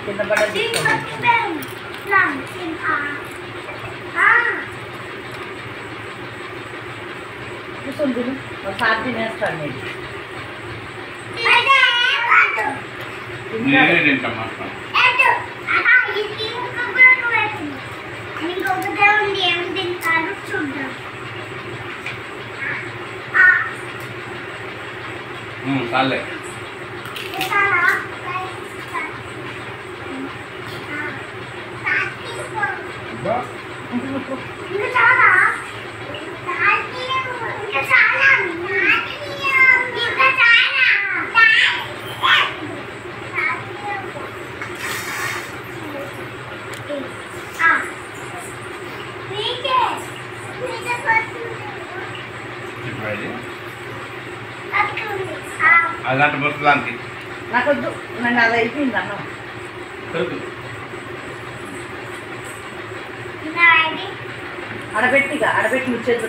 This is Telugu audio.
కింద పడ్డది కూర్చొని తిను ఒకసారి తినేస్తాను నేను చాలే అలాంటి బస్సులాంటి నాకొద్దు నన్ను అది అయిపోయింది అన్నం ఆడబెట్టిగా ఆడబెట్టి ముచ్చేది